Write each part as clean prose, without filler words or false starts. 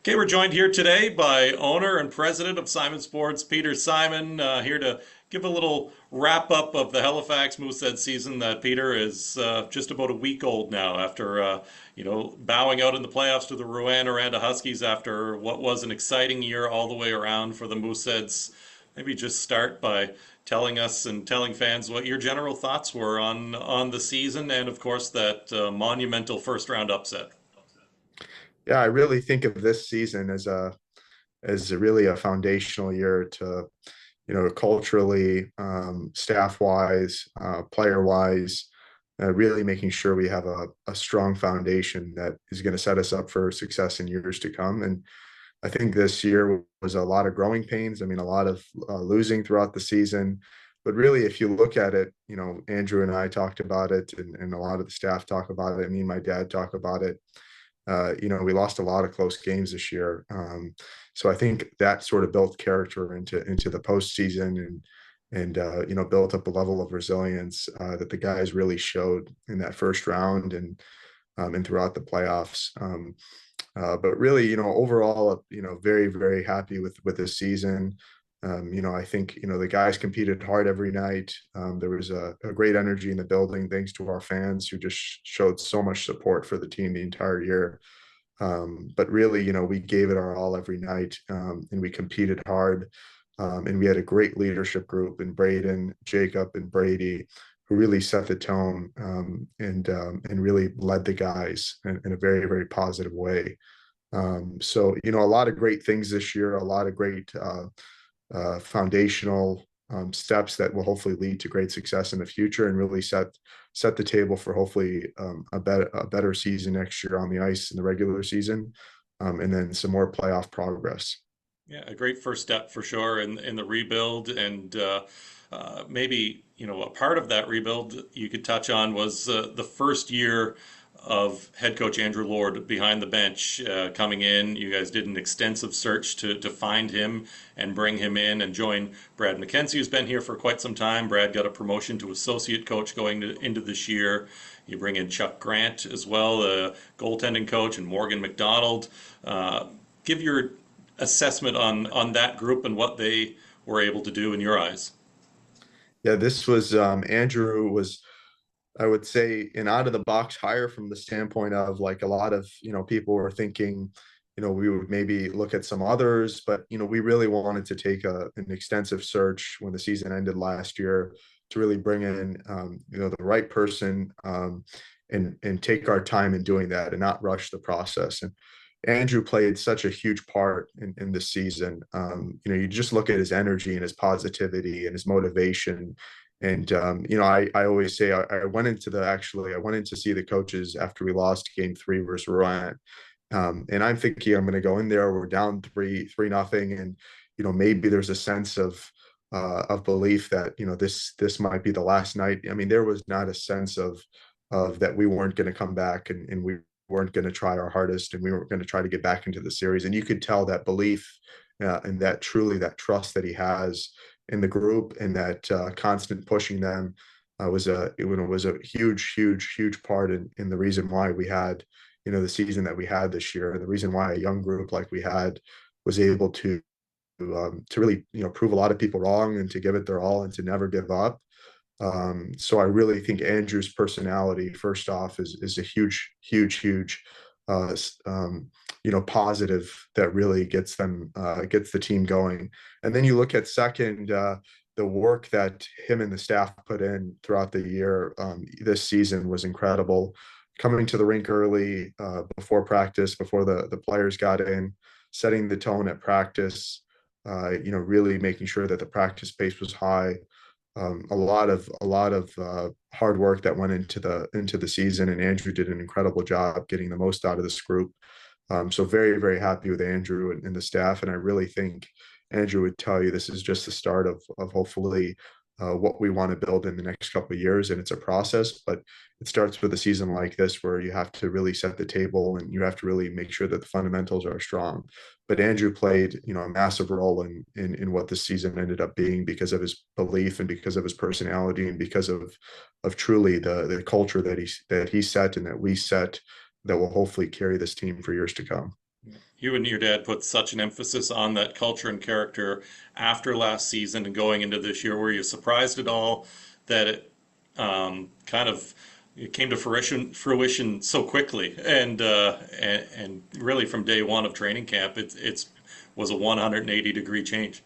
Okay, we're joined here today by owner and president of Simon Sports, Peter Simon, here to give a little wrap up of the Halifax Mooseheads season that Peter is just about a week old now after, bowing out in the playoffs to the Rouen-Oranda Huskies after what was an exciting year all the way around for the Mooseheads. Maybe just start by telling us and telling fans what your general thoughts were on the season and, of course, that monumental first round upset. Yeah, I really think of this season as really a foundational year to, culturally, staff wise, player wise, really making sure we have a strong foundation that is going to set us up for success in years to come. And I think this year was a lot of growing pains. I mean, a lot of losing throughout the season. But really, if you look at it, Andrew and I talked about it, and a lot of the staff talk about it. Me and my dad talk about it. We lost a lot of close games this year. So I think that sort of built character into the postseason and built up a level of resilience that the guys really showed in that first round and throughout the playoffs. But really, overall, very, very happy with this season. I think, the guys competed hard every night. There was a great energy in the building, thanks to our fans who just showed so much support for the team the entire year. But really, we gave it our all every night, and we competed hard. And we had a great leadership group in Braden, Jacob, and Brady, who really set the tone, and really led the guys in a very, very positive way. So, a lot of great things this year, a lot of great foundational steps that will hopefully lead to great success in the future and really set the table for hopefully a better season next year on the ice in the regular season, and then some more playoff progress. Yeah, a great first step for sure in the rebuild, and maybe a part of that rebuild you could touch on was the first year of head coach Andrew Lord behind the bench coming in. You guys did an extensive search to find him and bring him in and join Brad McKenzie, who's been here for quite some time. Brad got a promotion to associate coach into this year. You bring in Chuck Grant as well, the goaltending coach, and Morgan McDonald. Give your assessment on that group and what they were able to do in your eyes. Yeah, this was Andrew was, I would say, an out of the box hire from the standpoint of, like, a lot of, people were thinking, we would maybe look at some others, but, we really wanted to take an extensive search when the season ended last year to really bring in, the right person, and take our time in doing that and not rush the process. And Andrew played such a huge part in this season. You just look at his energy and his positivity and his motivation. And I always say I went in to see the coaches after we lost game 3 versus Rouen. And I'm thinking I'm going to go in there. We're down 3-0, and maybe there's a sense of belief that this might be the last night. I mean, there was not a sense of that we weren't going to come back, and we weren't going to try our hardest, and we weren't going to try to get back into the series. And you could tell that belief, and that trust that he has in the group, and that constant pushing them was a huge part in the reason why we had the season that we had this year, and the reason why a young group like we had was able to really prove a lot of people wrong and to give it their all and to never give up. So I really think Andrew's personality, first off, is a huge uh, positive that really gets the team going. And then you look at second, the work that him and the staff put in throughout the year. This season was incredible. Coming to the rink early, before practice, before the players got in, setting the tone at practice. Really making sure that the practice pace was high. A lot of hard work that went into the season, and Andrew did an incredible job getting the most out of this group. So very, very happy with Andrew and the staff, and I really think Andrew would tell you this is just the start of hopefully what we want to build in the next couple of years, and it's a process, but it starts with a season like this where you have to really set the table and you have to really make sure that the fundamentals are strong. But Andrew played, a massive role in what this season ended up being, because of his belief and because of his personality and because of truly the culture that he set and that we set, that will hopefully carry this team for years to come. You and your dad put such an emphasis on that culture and character after last season and going into this year. Were you surprised at all that it kind of it came to fruition so quickly and really from day one of training camp, it's was a 180-degree change.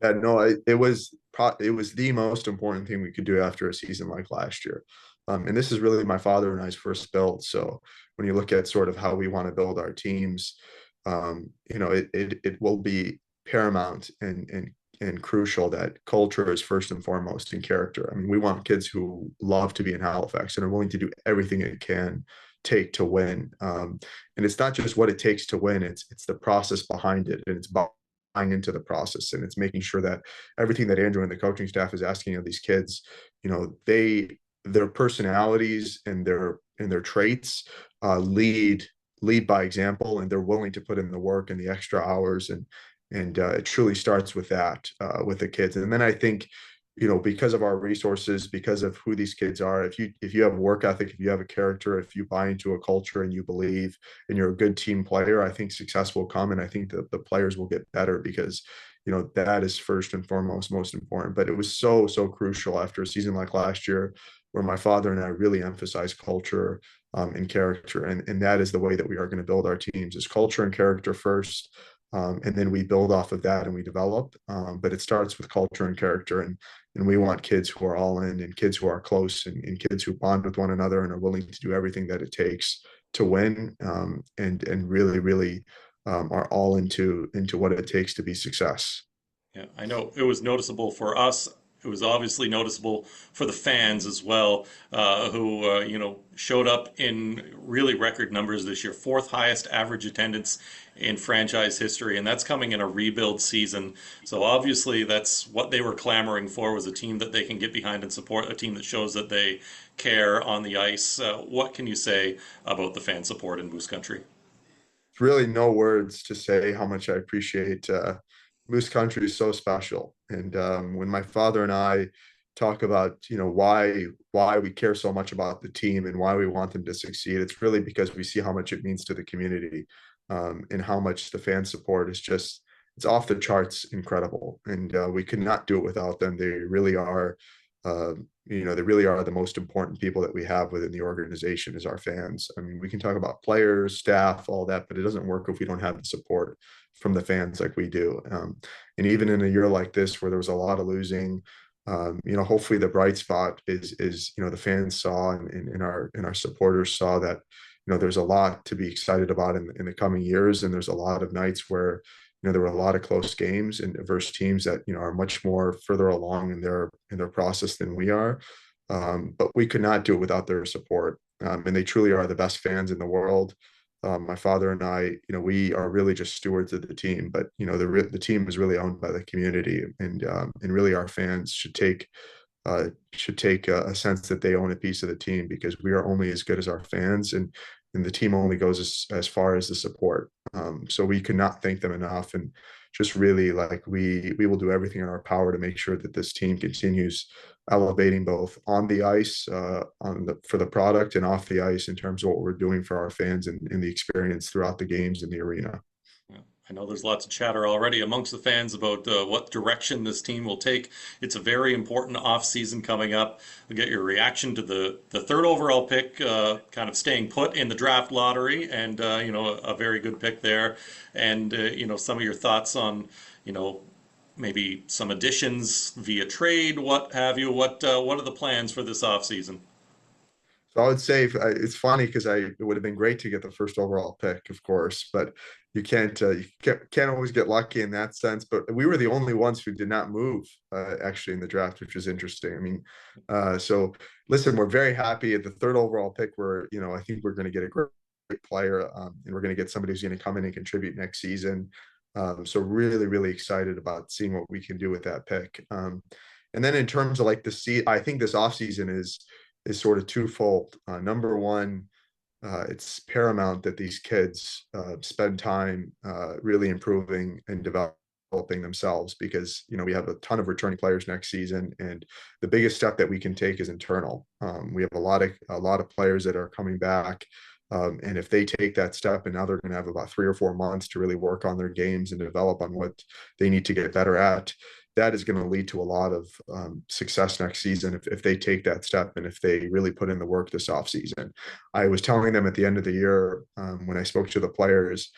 Yeah, no, it was the most important thing we could do after a season like last year. And this is really my father and I's first build. So when you look at sort of how we want to build our teams, it will be paramount and crucial that culture is first and foremost in character. I mean, we want kids who love to be in Halifax and are willing to do everything it can take to win. And it's not just what it takes to win; it's the process behind it, and it's buying into the process, and it's making sure that everything that Andrew and the coaching staff is asking of these kids, their personalities and their traits lead by example, and they're willing to put in the work and the extra hours, and it truly starts with that with the kids. And then I think, because of our resources, because of who these kids are, if you have work ethic, if you have a character, if you buy into a culture and you believe and you're a good team player, I think success will come, and I think that the players will get better because that is first and foremost most important. But it was so crucial after a season like last year where my father and I really emphasized culture and character, and that is the way that we are going to build our teams, is culture and character first. And then we build off of that and we develop. But it starts with culture and character, and we want kids who are all in, and kids who are close, and kids who bond with one another and are willing to do everything that it takes to win, and really are all into what it takes to be success. Yeah, I know it was noticeable for us. It was obviously noticeable for the fans as well, who showed up in really record numbers this year. Fourth highest average attendance in franchise history, and that's coming in a rebuild season. So obviously, that's what they were clamoring for, was a team that they can get behind and support, a team that shows that they care on the ice. What can you say about the fan support in Moose Country? Really no words to say how much I appreciate. Moose Country is so special, and when my father and I talk about why we care so much about the team and why we want them to succeed, it's really because we see how much it means to the community, and how much the fan support is just, it's off the charts incredible, and we could not do it without them. Uh, they really are the most important people that we have within the organization, is our fans. I mean, we can talk about players, staff, all that, but it doesn't work if we don't have the support from the fans like we do. And even in a year like this where there was a lot of losing, hopefully the bright spot is the fans saw, and our supporters saw that there's a lot to be excited about in the coming years, and there's a lot of nights where there were a lot of close games and diverse teams that are much more further along in their process than we are. But we could not do it without their support, and they truly are the best fans in the world. My father and I, we are really just stewards of the team, but the team is really owned by the community, and really our fans should take a sense that they own a piece of the team, because we are only as good as our fans, and the team only goes as far as the support. So we could not thank them enough, and just really, like, we will do everything in our power to make sure that this team continues elevating both on the ice, for the product, and off the ice in terms of what we're doing for our fans, and the experience throughout the games in the arena. Yeah, I know there's lots of chatter already amongst the fans about what direction this team will take. It's a very important off season coming up. We'll get your reaction to the third overall pick, kind of staying put in the draft lottery, and a very good pick there, and some of your thoughts on you know maybe some additions via trade, what have you. What are the plans for this off season? So I would say, it's funny because it would have been great to get the first overall pick, of course, but you can't always get lucky in that sense. But we were the only ones who did not move, actually, in the draft, which is interesting. I mean, so listen, we're very happy at the third overall pick. I think we're going to get a great player, and we're going to get somebody who's going to come in and contribute next season. So really excited about seeing what we can do with that pick. And then in terms of like I think this offseason is sort of twofold. Number one, it's paramount that these kids spend time really improving and developing themselves, because we have a ton of returning players next season, and the biggest step that we can take is internal. We have a lot of players that are coming back, And if they take that step, and now they're going to have about 3 or 4 months to really work on their games and develop on what they need to get better at, that is going to lead to a lot of success next season if they take that step and if they really put in the work this offseason. I was telling them at the end of the year when I spoke to the players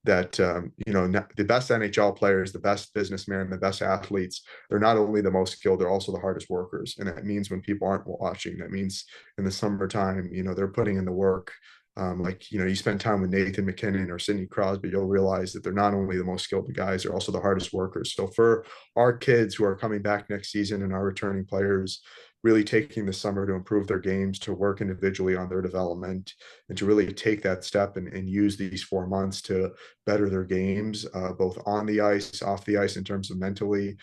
that the best NHL players, the best businessmen, the best athletes, they're not only the most skilled, they're also the hardest workers. And that means when people aren't watching, that means in the summertime, they're putting in the work. You spend time with Nathan McKinnon or Sidney Crosby, you'll realize that they're not only the most skilled guys, they're also the hardest workers. So for our kids who are coming back next season and our returning players, really taking the summer to improve their games, to work individually on their development, and to really take that step and use these 4 months to better their games, both on the ice, off the ice, in terms of mentally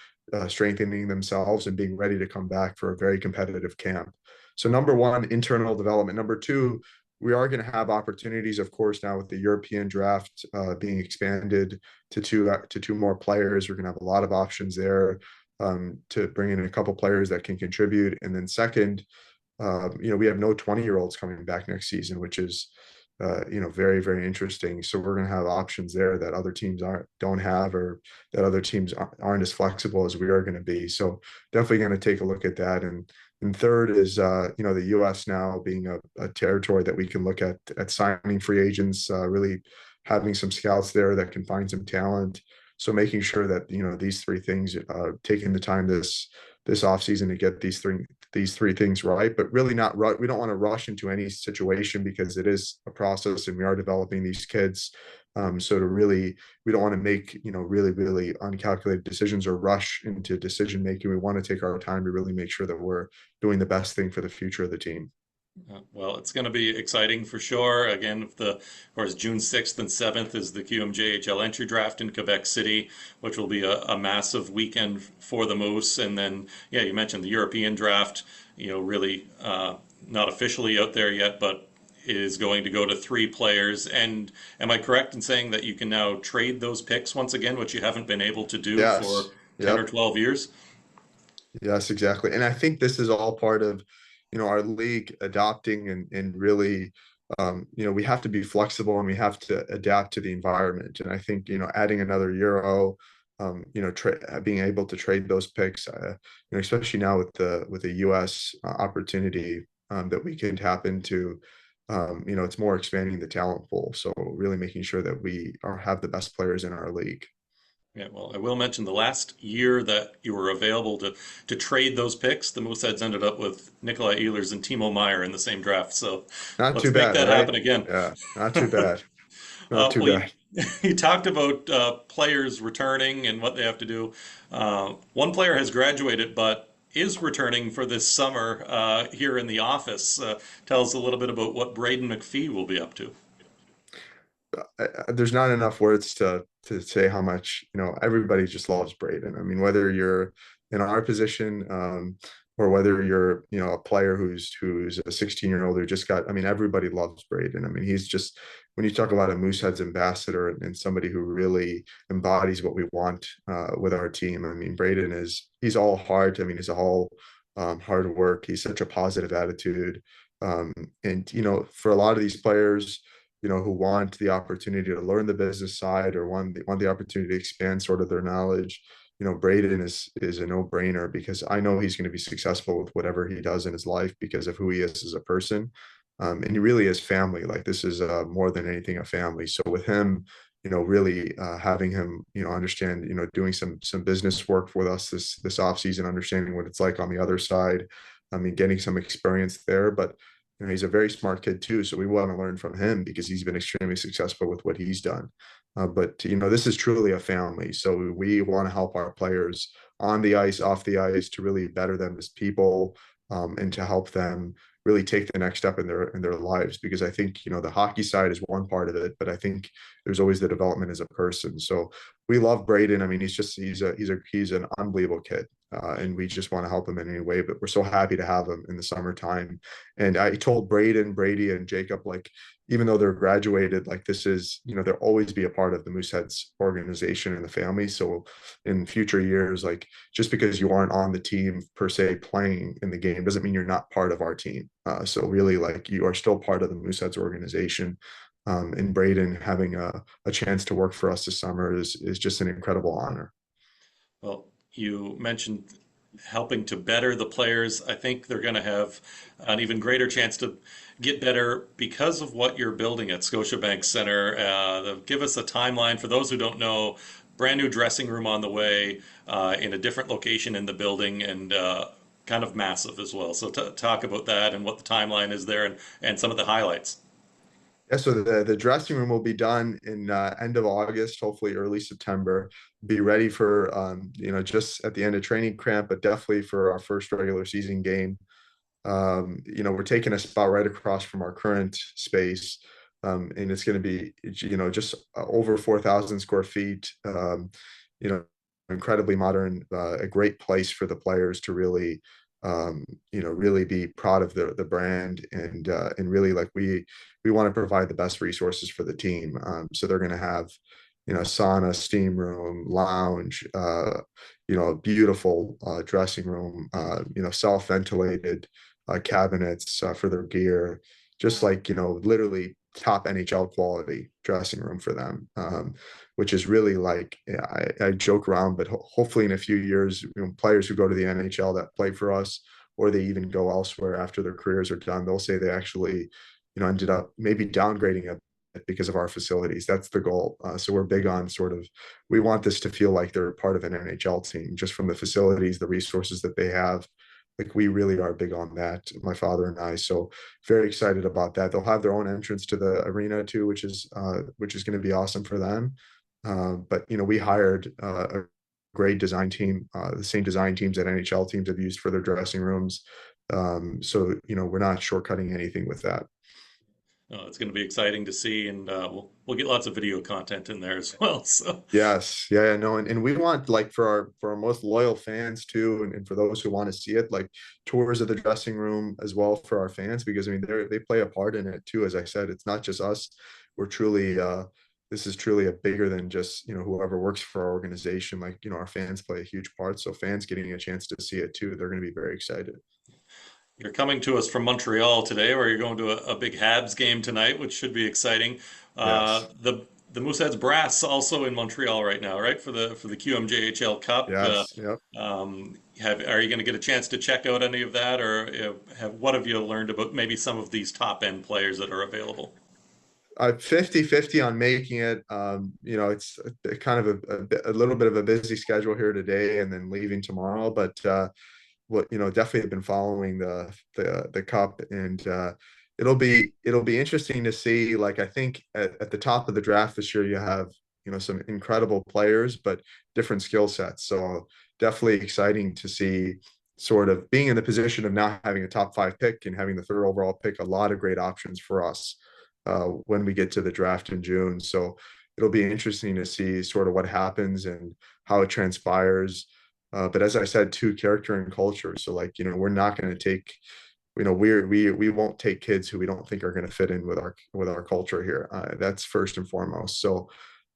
strengthening themselves and being ready to come back for a very competitive camp. So number one, internal development. Number two, we are going to have opportunities, of course, now with the European draft being expanded to two more players. We're going to have a lot of options there to bring in a couple players that can contribute. And then second, we have no 20-year-olds coming back next season, which is very, very interesting. So we're going to have options there that other teams don't have, or that other teams aren't as flexible as we are going to be. So definitely going to take a look at that. And third is the U.S. now being a territory that we can look at signing free agents, really having some scouts there that can find some talent. So making sure that these three things, taking the time this off season to get these three things right, but really not we don't want to rush into any situation because it is a process and we are developing these kids. So we don't want to make really, really uncalculated decisions or rush into decision making. We want to take our time to really make sure that we're doing the best thing for the future of the team. Well, it's going to be exciting for sure. Again, of course, June 6th and 7th is the QMJHL entry draft in Quebec City, which will be a massive weekend for the Moose. And then, yeah, you mentioned the European draft, really not officially out there yet, but is going to go to 3 players. And am I correct in saying that you can now trade those picks once again, which you haven't been able to do for Yes. 10 or Yep. 12 years? Yes, exactly. And I think this is all part of, our league adopting and really, we have to be flexible and we have to adapt to the environment. And I think, adding another Euro, being able to trade those picks, especially now with the US opportunity that we can tap into, it's more expanding the talent pool. So really making sure that have the best players in our league. Yeah, well, I will mention the last year that you were available to trade those picks, the Mooseheads ended up with Nikolai Ehlers and Timo Meyer in the same draft. So Not too let's make bad, that right? happen again. Yeah, not too bad. Not too Well, you, bad. you talked about players returning and what they have to do. One player has graduated, but is returning for this summer here in the office. Tell us a little bit about what Braden McPhee will be up to. There's not enough words to say how much everybody just loves Braden. I mean, whether you're in our position or whether you're a player who's a 16-year-old who just got. I mean, everybody loves Braden. I mean, he's just when you talk about a Mooseheads ambassador and somebody who really embodies what we want with our team. I mean, he's all heart. I mean, he's all hard work. He's such a positive attitude. And for a lot of these players who want the opportunity to learn the business side or want the opportunity to expand sort of their knowledge. Braden is a no-brainer because I know he's going to be successful with whatever he does in his life because of who he is as a person. And he really is family. Like this is more than anything a family. So with him, really having him, understand, doing some business work with us this off season, understanding what it's like on the other side. I mean, getting some experience there, but he's a very smart kid too, so we want to learn from him because he's been extremely successful with what he's done. But this is truly a family, so we want to help our players on the ice, off the ice, to really better them as people, and to help them really take the next step in their lives. Because I think the hockey side is one part of it, but I think there's always the development as a person. So we love Braden. I mean, he's an unbelievable kid. and we just want to help him in any way. But we're so happy to have him in the summertime. And I told Braden, Brady, and Jacob, like, even though they're graduated, like this is, they'll always be a part of the Mooseheads organization and the family. So in future years, like just because you aren't on the team per se playing in the game doesn't mean you're not part of our team. So really, like you are still part of the Mooseheads organization. And Braden having a chance to work for us this summer is just an incredible honor. Well, you mentioned helping to better the players. I think they're going to have an even greater chance to get better because of what you're building at Scotiabank Center. Give us a timeline for those who don't know. Brand new dressing room on the way in a different location in the building and kind of massive as well. So talk about that and what the timeline is there and some of the highlights. Yeah, so the dressing room will be done in end of August, hopefully early September. Be ready for just at the end of training camp, but definitely for our first regular season game. We're taking a spot right across from our current space, and it's going to be just over 4,000 square feet. You know, incredibly modern, a great place for the players to really really be proud of the brand and really like we want to provide the best resources for the team. So they're going to have sauna, steam room, lounge, a beautiful dressing room, self ventilated cabinets for their gear, just like literally top NHL quality dressing room for them. Which is really like, yeah, I joke around, but hopefully in a few years, players who go to the NHL that play for us, or they even go elsewhere after their careers are done, they'll say they actually, ended up maybe downgrading a bit because of our facilities. That's the goal. So we're big on sort of, we want this to feel like they're part of an NHL team, just from the facilities, the resources that they have. Like we really are big on that, my father and I. So very excited about that. They'll have their own entrance to the arena too, which is going to be awesome for them. But we hired a great design team, the same design teams that NHL teams have used for their dressing rooms. So we're not shortcutting anything with that. It's going to be exciting to see, and we'll get lots of video content in there as well. So Yes, yeah, yeah, no, and we want like for our most loyal fans too, and for those who want to see it, like tours of the dressing room as well for our fans, because I mean they play a part in it too. As I said, it's not just us. We're truly this is truly a bigger than just whoever works for our organization. Like our fans play a huge part, so fans getting a chance to see it too, they're going to be very excited. you're coming to us from Montreal today, where you're going to a big Habs game tonight, which should be exciting. Yes, The Mooseheads brass also in Montreal right now, right, for the QMJHL Cup. yes, yep. Are you going to get a chance to check out any of that, or what have you learned about maybe some of these top end players that are available? 50-50 on making it. It's kind of a little bit of a busy schedule here today and then leaving tomorrow, but what definitely have been following the cup, and it'll be interesting to see. Like I think at the top of the draft this year, you have some incredible players, but different skill sets. So definitely exciting to see sort of being in the position of now having a top 5 pick and having the third overall pick, a lot of great options for us when we get to the draft in June. So it'll be interesting to see sort of what happens and how it transpires. But as I said, too, character and culture. So like, we're not going to take, we won't take kids who we don't think are going to fit in with our culture here. That's first and foremost. So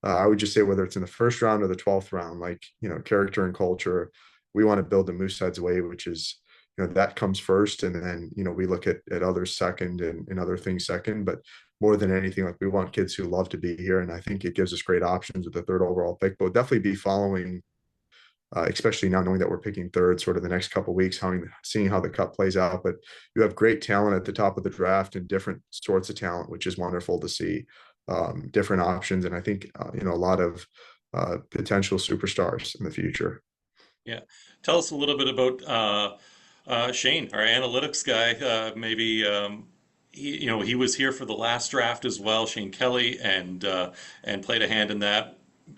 I would just say whether it's in the first round or the 12th round, like, character and culture, we want to build the Mooseheads way, which is, that comes first. And then, we look at others second and other things second. But more than anything, like we want kids who love to be here. And I think it gives us great options with the third overall pick, but we'll definitely be following especially now knowing that we're picking third, sort of the next couple of weeks, seeing how the cup plays out. But you have great talent at the top of the draft and different sorts of talent, which is wonderful to see. Different options, and I think a lot of potential superstars in the future. Yeah, tell us a little bit about Shane, our analytics guy. Maybe he was here for the last draft as well, Shane Kelly, and played a hand in that.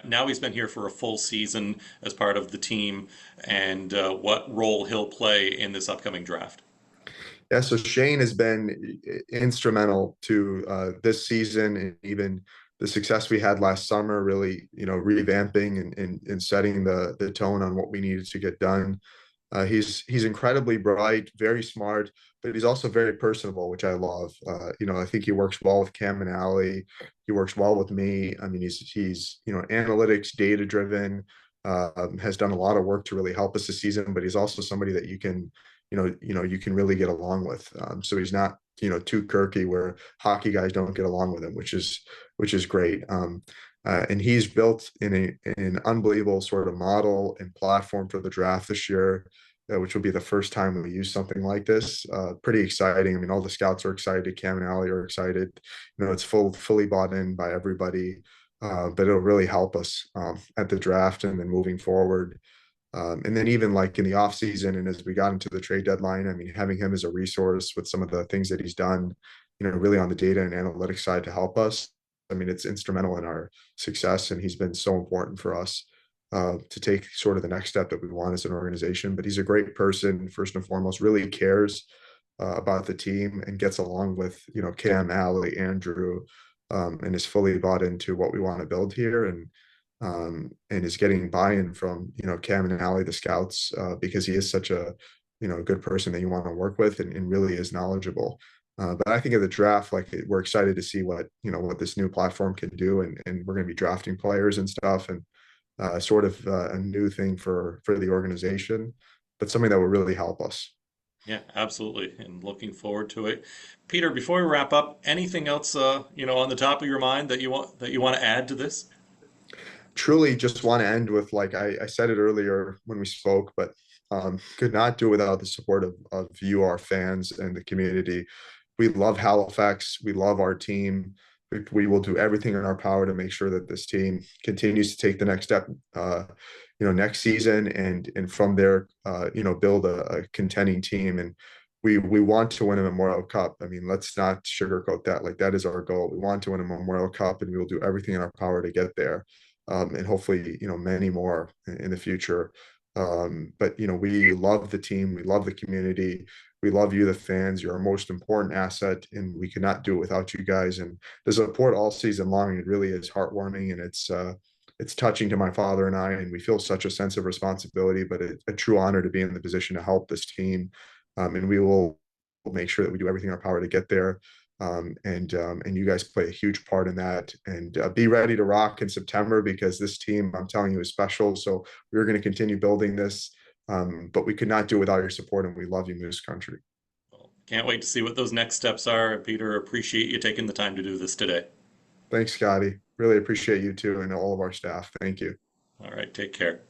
Now he's been here for a full season as part of the team, and what role he'll play in this upcoming draft. Yeah, so Shane has been instrumental to this season and even the success we had last summer, really, revamping and setting the tone on what we needed to get done. He's incredibly bright, very smart, but he's also very personable, which I love. I think he works well with Cam and Allie. He works well with me. I mean, he's analytics, data driven. Has done a lot of work to really help us this season, but he's also somebody that you can really get along with. So he's not too quirky where hockey guys don't get along with him, which is great. And he's built in an unbelievable sort of model and platform for the draft this year, which will be the first time we use something like this. Pretty exciting. I mean, all the scouts are excited. Cam and Allie are excited. It's fully bought in by everybody, but it'll really help us at the draft and then moving forward. And then even like in the off season and as we got into the trade deadline, I mean, having him as a resource with some of the things that he's done, really on the data and analytics side to help us. I mean, it's instrumental in our success, and he's been so important for us to take sort of the next step that we want as an organization. But he's a great person, first and foremost, really cares about the team and gets along with, Cam, Allie, Andrew, and is fully bought into what we want to build here. And is getting buy-in from Cam and Allie, the scouts, because he is such a good person that you want to work with and really is knowledgeable. But I think of the draft, like we're excited to see what this new platform can do, and we're going to be drafting players and stuff, and sort of a new thing for the organization, but something that will really help us. Yeah, absolutely. And looking forward to it. Peter, before we wrap up, anything else on the top of your mind that you want to add to this? Truly just want to end with, like I said it earlier when we spoke, but could not do without the support of you, our fans, and the community. We love Halifax. We love our team. We will do everything in our power to make sure that this team continues to take the next step, next season, and from there, build a contending team. And we want to win a Memorial Cup. I mean, let's not sugarcoat that. Like that is our goal. We want to win a Memorial Cup, and we will do everything in our power to get there, and hopefully, many more in the future. But we love the team. We love the community. We love you, the fans. You're our most important asset, and we could not do it without you guys. And the support all season long, it really is heartwarming, and it's touching to my father and I, and we feel such a sense of responsibility, but a true honor to be in the position to help this team. And we will make sure that we do everything in our power to get there. And you guys play a huge part in that. And be ready to rock in September, because this team, I'm telling you, is special. So we're going to continue building this. But we could not do it without your support, and we love you, Moose Country. Well, can't wait to see what those next steps are. Peter, appreciate you taking the time to do this today. Thanks, Scotty. Really appreciate you too, and all of our staff. Thank you. All right, take care.